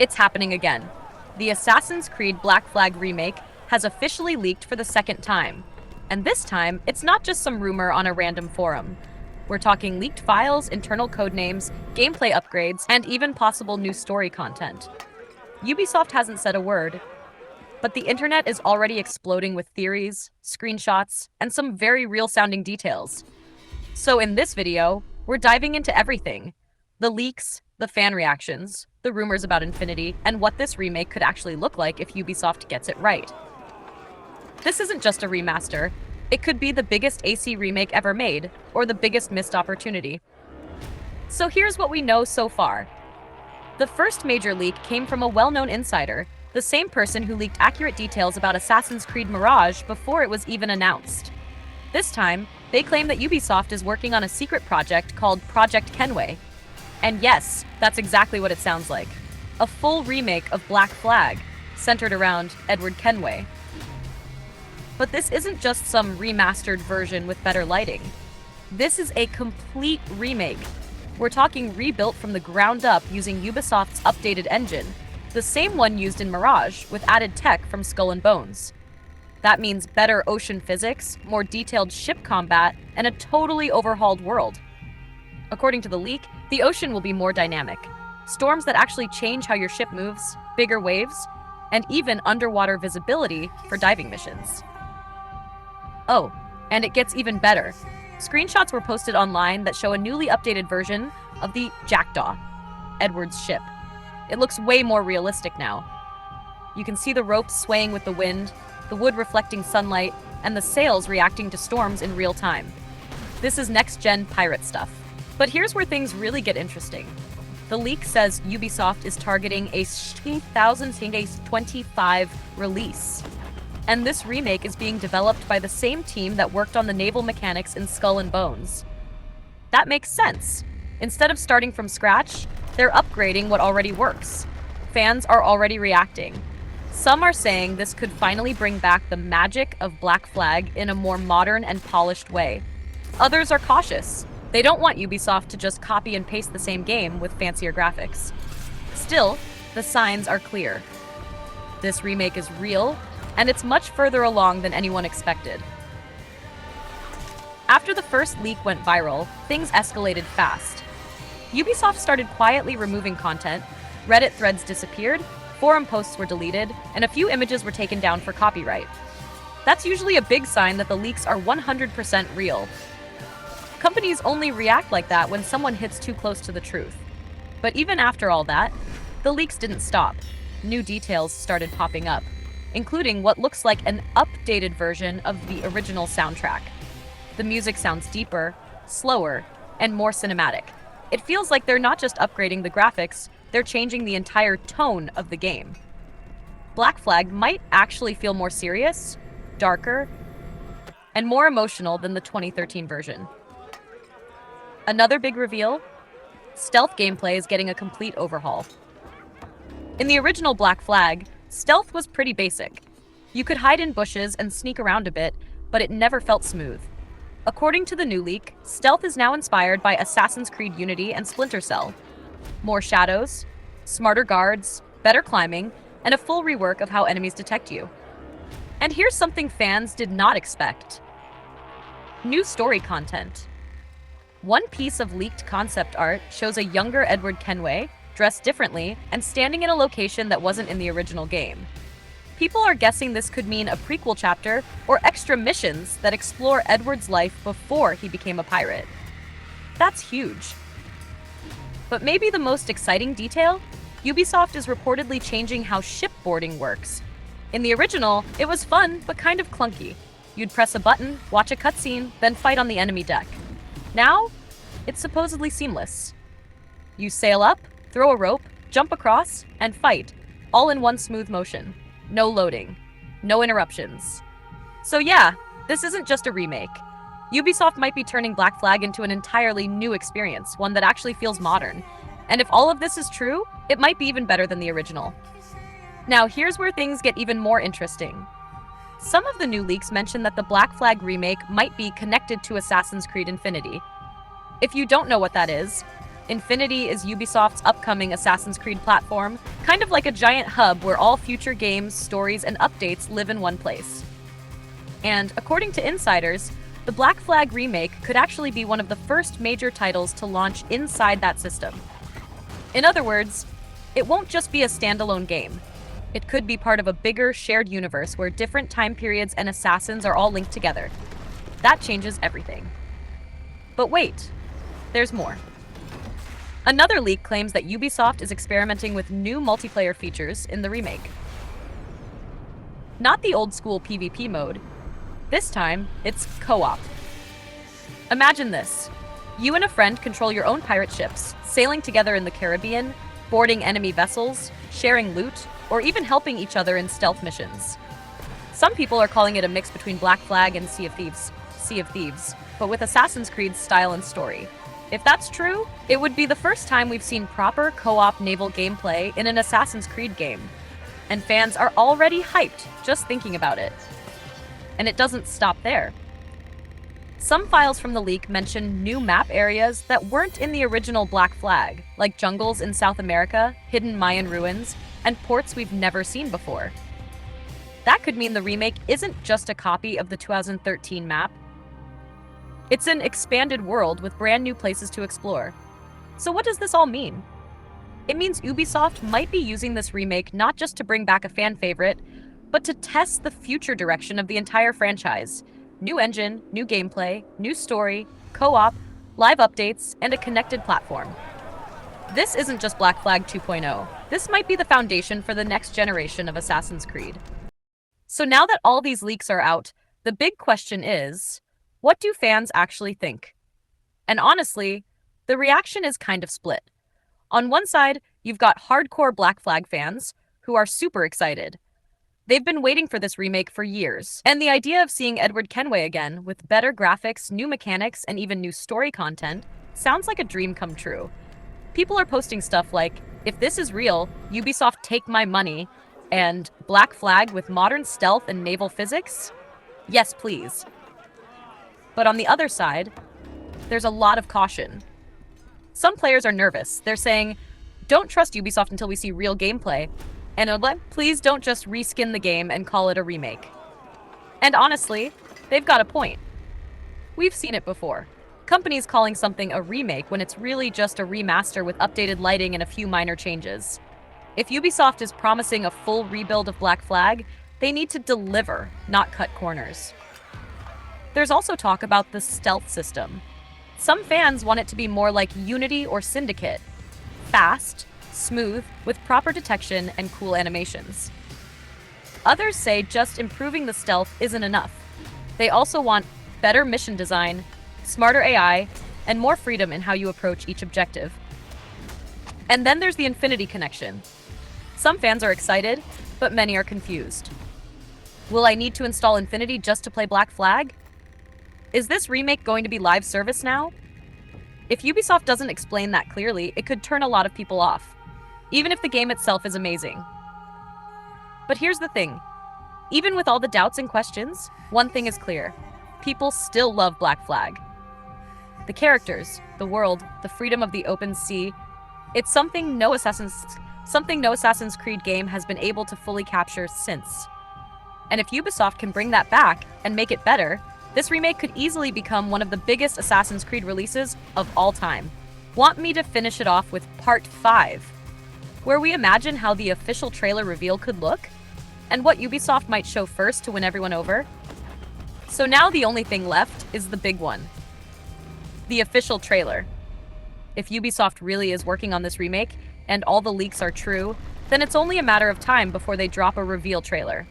It's happening again. The Assassin's Creed Black Flag remake has officially leaked for the second time. And this time, it's not just some rumor on a random forum. We're talking leaked files, internal code names, gameplay upgrades, and even possible new story content. Ubisoft hasn't said a word, but the internet is already exploding with theories, screenshots, and some very real-sounding details. So in this video, we're diving into everything. The leaks, the fan reactions, the rumors about Infinity, and what this remake could actually look like if Ubisoft gets it right. This isn't just a remaster. It could be the biggest AC remake ever made, or the biggest missed opportunity. So here's what we know so far. The first major leak came from a well-known insider, the same person who leaked accurate details about Assassin's Creed Mirage before it was even announced. This time, they claim that Ubisoft is working on a secret project called Project Kenway. And yes, that's exactly what it sounds like. A full remake of Black Flag, centered around Edward Kenway. But this isn't just some remastered version with better lighting. This is a complete remake. We're talking rebuilt from the ground up using Ubisoft's updated engine, the same one used in Mirage, with added tech from Skull and Bones. That means better ocean physics, more detailed ship combat, and a totally overhauled world. According to the leak, the ocean will be more dynamic. Storms that actually change how your ship moves, bigger waves, and even underwater visibility for diving missions. Oh, and it gets even better. Screenshots were posted online that show a newly updated version of the Jackdaw, Edward's ship. It looks way more realistic now. You can see the ropes swaying with the wind, the wood reflecting sunlight, and the sails reacting to storms in real time. This is next-gen pirate stuff. But here's where things really get interesting. The leak says Ubisoft is targeting a 2025 release. And this remake is being developed by the same team that worked on the naval mechanics in Skull and Bones. That makes sense. Instead of starting from scratch, they're upgrading what already works. Fans are already reacting. Some are saying this could finally bring back the magic of Black Flag in a more modern and polished way. Others are cautious. They don't want Ubisoft to just copy and paste the same game with fancier graphics. Still, the signs are clear. This remake is real, and it's much further along than anyone expected. After the first leak went viral, things escalated fast. Ubisoft started quietly removing content, Reddit threads disappeared, forum posts were deleted, and a few images were taken down for copyright. That's usually a big sign that the leaks are 100% real. Companies only react like that when someone hits too close to the truth. But even after all that, the leaks didn't stop. New details started popping up, including what looks like an updated version of the original soundtrack. The music sounds deeper, slower, and more cinematic. It feels like they're not just upgrading the graphics, they're changing the entire tone of the game. Black Flag might actually feel more serious, darker, and more emotional than the 2013 version. Another big reveal? Stealth gameplay is getting a complete overhaul. In the original Black Flag, stealth was pretty basic. You could hide in bushes and sneak around a bit, but it never felt smooth. According to the new leak, stealth is now inspired by Assassin's Creed Unity and Splinter Cell. More shadows, smarter guards, better climbing, and a full rework of how enemies detect you. And here's something fans did not expect. New story content. One piece of leaked concept art shows a younger Edward Kenway, dressed differently, and standing in a location that wasn't in the original game. People are guessing this could mean a prequel chapter or extra missions that explore Edward's life before he became a pirate. That's huge. But maybe the most exciting detail? Ubisoft is reportedly changing how shipboarding works. In the original, it was fun, but kind of clunky. You'd press a button, watch a cutscene, then fight on the enemy deck. Now, it's supposedly seamless. You sail up, throw a rope, jump across, and fight, all in one smooth motion. No loading. No interruptions. So yeah, this isn't just a remake. Ubisoft might be turning Black Flag into an entirely new experience, one that actually feels modern. And if all of this is true, it might be even better than the original. Now, here's where things get even more interesting. Some of the new leaks mention that the Black Flag remake might be connected to Assassin's Creed Infinity. If you don't know what that is, Infinity is Ubisoft's upcoming Assassin's Creed platform, kind of like a giant hub where all future games, stories, and updates live in one place. And according to insiders, the Black Flag Remake could actually be one of the first major titles to launch inside that system. In other words, it won't just be a standalone game. It could be part of a bigger, shared universe where different time periods and assassins are all linked together. That changes everything. But wait, there's more. Another leak claims that Ubisoft is experimenting with new multiplayer features in the remake. Not the old-school PvP mode. This time, it's co-op. Imagine this. You and a friend control your own pirate ships, sailing together in the Caribbean, boarding enemy vessels, sharing loot, or even helping each other in stealth missions. Some people are calling it a mix between Black Flag and Sea of Thieves, but with Assassin's Creed's style and story. If that's true, it would be the first time we've seen proper co-op naval gameplay in an Assassin's Creed game. And fans are already hyped just thinking about it. And it doesn't stop there. Some files from the leak mention new map areas that weren't in the original Black Flag, like jungles in South America, hidden Mayan ruins, and ports we've never seen before. That could mean the remake isn't just a copy of the 2013 map. It's an expanded world with brand new places to explore. So what does this all mean? It means Ubisoft might be using this remake not just to bring back a fan favorite, but to test the future direction of the entire franchise. New engine, new gameplay, new story, co-op, live updates, and a connected platform. This isn't just Black Flag 2.0. This might be the foundation for the next generation of Assassin's Creed. So now that all these leaks are out, the big question is, what do fans actually think? And honestly, the reaction is kind of split. On one side, you've got hardcore Black Flag fans who are super excited. They've been waiting for this remake for years, and the idea of seeing Edward Kenway again with better graphics, new mechanics, and even new story content sounds like a dream come true. People are posting stuff like, if this is real, Ubisoft take my money, and Black Flag with modern stealth and naval physics? Yes, please. But on the other side, there's a lot of caution. Some players are nervous. They're saying, don't trust Ubisoft until we see real gameplay, and please don't just reskin the game and call it a remake. And honestly, they've got a point. We've seen it before. Companies calling something a remake when it's really just a remaster with updated lighting and a few minor changes. If Ubisoft is promising a full rebuild of Black Flag, they need to deliver, not cut corners. There's also talk about the stealth system. Some fans want it to be more like Unity or Syndicate. Fast, smooth, with proper detection and cool animations. Others say just improving the stealth isn't enough. They also want better mission design, smarter AI, and more freedom in how you approach each objective. And then there's the Infinity connection. Some fans are excited, but many are confused. Will I need to install Infinity just to play Black Flag? Is this remake going to be live service now? If Ubisoft doesn't explain that clearly, it could turn a lot of people off, even if the game itself is amazing. But here's the thing. Even with all the doubts and questions, one thing is clear. People still love Black Flag. The characters, the world, the freedom of the open sea, it's something no Assassin's Creed game has been able to fully capture since. And if Ubisoft can bring that back and make it better, this remake could easily become one of the biggest Assassin's Creed releases of all time. Want me to finish it off with Part 5, where we imagine how the official trailer reveal could look, and what Ubisoft might show first to win everyone over? So now the only thing left is the big one. The official trailer. If Ubisoft really is working on this remake, and all the leaks are true, then it's only a matter of time before they drop a reveal trailer.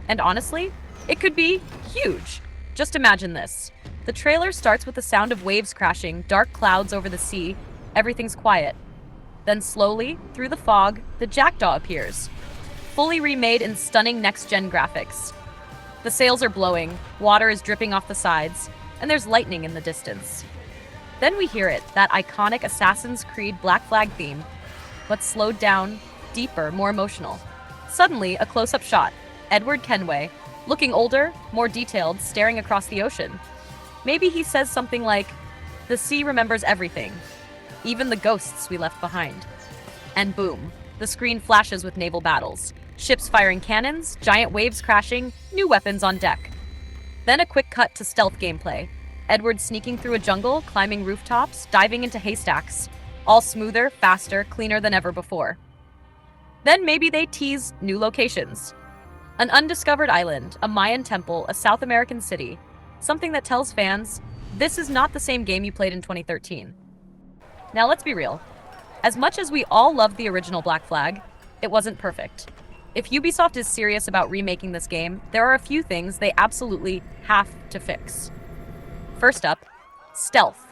And honestly, it could be huge. Just imagine this. The trailer starts with the sound of waves crashing, dark clouds over the sea, everything's quiet. Then slowly, through the fog, the jackdaw appears, fully remade in stunning next-gen graphics. The sails are blowing, water is dripping off the sides, and there's lightning in the distance. Then we hear it, that iconic Assassin's Creed Black Flag theme, but slowed down, deeper, more emotional. Suddenly, a close-up shot. Edward Kenway, looking older, more detailed, staring across the ocean. Maybe he says something like, "The sea remembers everything." even the ghosts we left behind. And boom, the screen flashes with naval battles. Ships firing cannons, giant waves crashing, new weapons on deck. Then a quick cut to stealth gameplay. Edward sneaking through a jungle, climbing rooftops, diving into haystacks. All smoother, faster, cleaner than ever before. Then maybe they tease new locations. An undiscovered island, a Mayan temple, a South American city. Something that tells fans, this is not the same game you played in 2013. Now let's be real. As much as we all loved the original Black Flag, it wasn't perfect. If Ubisoft is serious about remaking this game, there are a few things they absolutely have to fix. First up, stealth.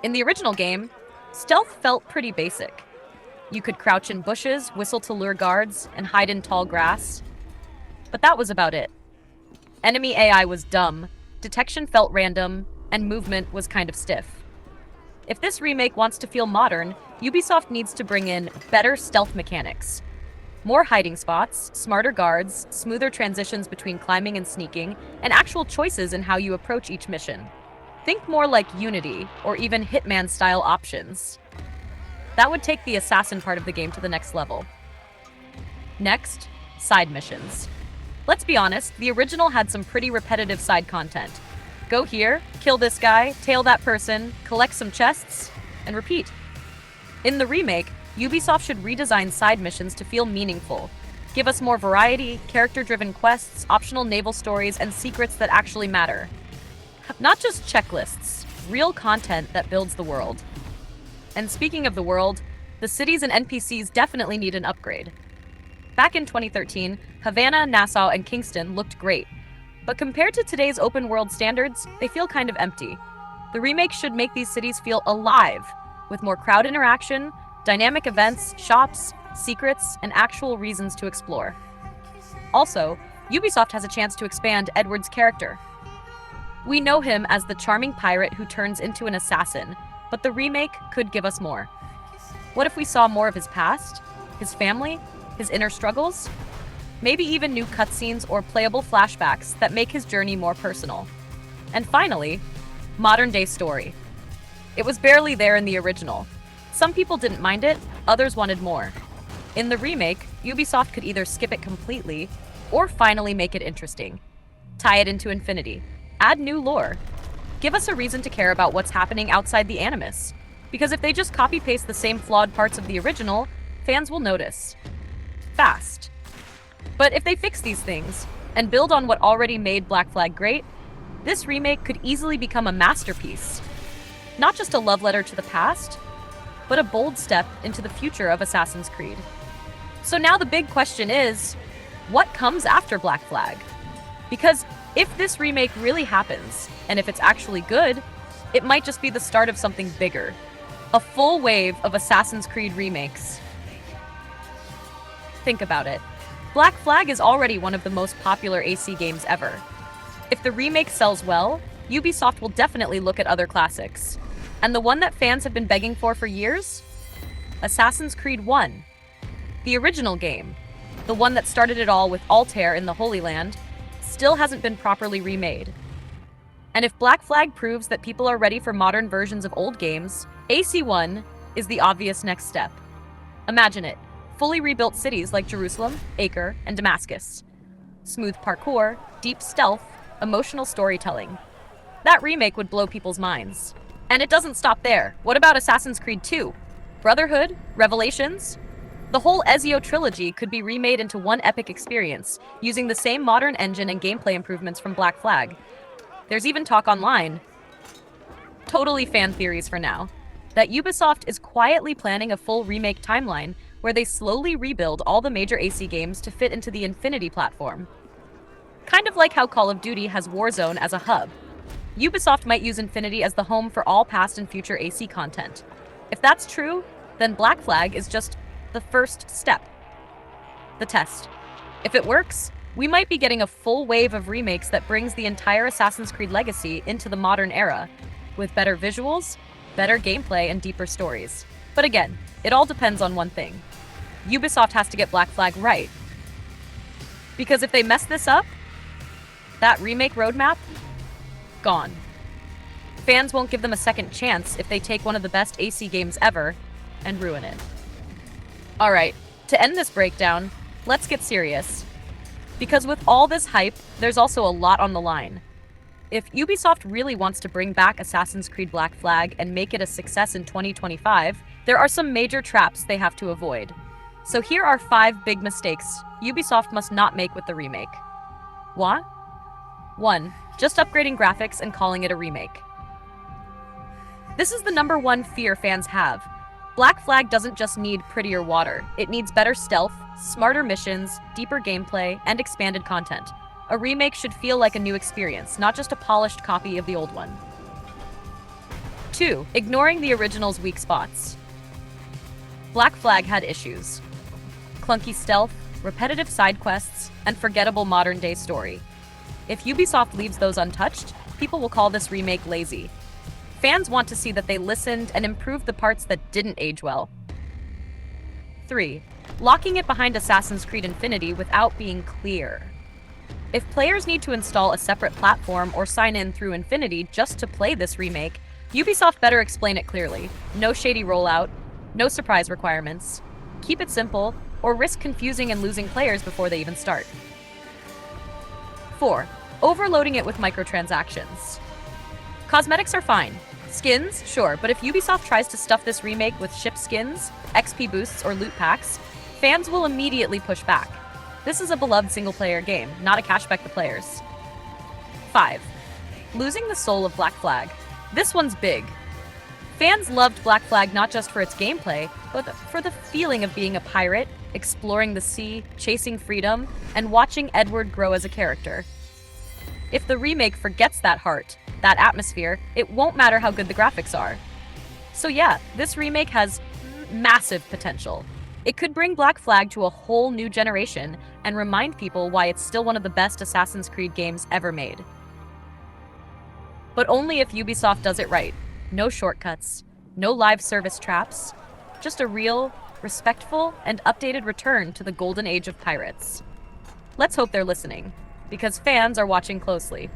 In the original game, stealth felt pretty basic. You could crouch in bushes, whistle to lure guards, and hide in tall grass. But that was about it. Enemy AI was dumb, detection felt random, and movement was kind of stiff. If this remake wants to feel modern, Ubisoft needs to bring in better stealth mechanics. More hiding spots, smarter guards, smoother transitions between climbing and sneaking, and actual choices in how you approach each mission. Think more like Unity, or even Hitman-style options. That would take the assassin part of the game to the next level. Next, side missions. Let's be honest, the original had some pretty repetitive side content. Go here, kill this guy, tail that person, collect some chests, and repeat. In the remake, Ubisoft should redesign side missions to feel meaningful. Give us more variety, character-driven quests, optional naval stories, and secrets that actually matter. Not just checklists, real content that builds the world. And speaking of the world, the cities and NPCs definitely need an upgrade. Back in 2013, Havana, Nassau, and Kingston looked great. But compared to today's open-world standards, they feel kind of empty. The remake should make these cities feel alive, with more crowd interaction, dynamic events, shops, secrets, and actual reasons to explore. Also, Ubisoft has a chance to expand Edward's character. We know him as the charming pirate who turns into an assassin, but the remake could give us more. What if we saw more of his past, his family, his inner struggles? Maybe even new cutscenes or playable flashbacks that make his journey more personal. And finally, modern-day story. It was barely there in the original. Some people didn't mind it, others wanted more. In the remake, Ubisoft could either skip it completely, or finally make it interesting. Tie it into infinity. Add new lore. Give us a reason to care about what's happening outside the Animus. Because if they just copy-paste the same flawed parts of the original, fans will notice. Fast. But if they fix these things, and build on what already made Black Flag great, this remake could easily become a masterpiece. Not just a love letter to the past, but a bold step into the future of Assassin's Creed. So now the big question is, what comes after Black Flag? Because if this remake really happens, and if it's actually good, it might just be the start of something bigger. A full wave of Assassin's Creed remakes. Think about it. Black Flag is already one of the most popular AC games ever. If the remake sells well, Ubisoft will definitely look at other classics. And the one that fans have been begging for years? Assassin's Creed 1. The original game, the one that started it all with Altair in the Holy Land, still hasn't been properly remade. And if Black Flag proves that people are ready for modern versions of old games, AC1 is the obvious next step. Imagine it, fully rebuilt cities like Jerusalem, Acre, and Damascus. Smooth parkour, deep stealth, emotional storytelling. That remake would blow people's minds. And it doesn't stop there. What about Assassin's Creed 2? Brotherhood? Revelations? The whole Ezio trilogy could be remade into one epic experience, using the same modern engine and gameplay improvements from Black Flag. There's even talk online, totally fan theories for now, that Ubisoft is quietly planning a full remake timeline where they slowly rebuild all the major AC games to fit into the Infinity platform. Kind of like how Call of Duty has Warzone as a hub. Ubisoft might use Infinity as the home for all past and future AC content. If that's true, then Black Flag is just the first step. The test. If it works, we might be getting a full wave of remakes that brings the entire Assassin's Creed legacy into the modern era, with better visuals, better gameplay, and deeper stories. But again, it all depends on one thing. Ubisoft has to get Black Flag right. Because if they mess this up, that remake roadmap, gone. Fans won't give them a second chance if they take one of the best AC games ever and ruin it. Alright, to end this breakdown, let's get serious. Because with all this hype, there's also a lot on the line. If Ubisoft really wants to bring back Assassin's Creed Black Flag and make it a success in 2025, there are some major traps they have to avoid. So here are 5 big mistakes Ubisoft must not make with the remake. What? 1. Just upgrading graphics and calling it a remake. This is the #1 fear fans have. Black Flag doesn't just need prettier water, it needs better stealth, smarter missions, deeper gameplay, and expanded content. A remake should feel like a new experience, not just a polished copy of the old one. 2. Ignoring the original's weak spots. Black Flag had issues. Clunky stealth, repetitive side quests, and forgettable modern-day story. If Ubisoft leaves those untouched, people will call this remake lazy. Fans want to see that they listened and improved the parts that didn't age well. 3. Locking it behind Assassin's Creed Infinity without being clear. If players need to install a separate platform or sign in through Infinity just to play this remake, Ubisoft better explain it clearly. No shady rollout, no surprise requirements. Keep it simple, or risk confusing and losing players before they even start. 4. Overloading it with microtransactions. Cosmetics are fine. Skins, sure, but if Ubisoft tries to stuff this remake with ship skins, XP boosts, or loot packs, fans will immediately push back. This is a beloved single-player game, not a cashback to players. 5. Losing the soul of Black Flag. This one's big. Fans loved Black Flag not just for its gameplay, but for the feeling of being a pirate, exploring the sea, chasing freedom, and watching Edward grow as a character. If the remake forgets that heart, that atmosphere, it won't matter how good the graphics are. So yeah, this remake has massive potential. It could bring Black Flag to a whole new generation and remind people why it's still one of the best Assassin's Creed games ever made. But only if Ubisoft does it right. No shortcuts, no live service traps, just a real, respectful, and updated return to the golden age of pirates. Let's hope they're listening, because fans are watching closely.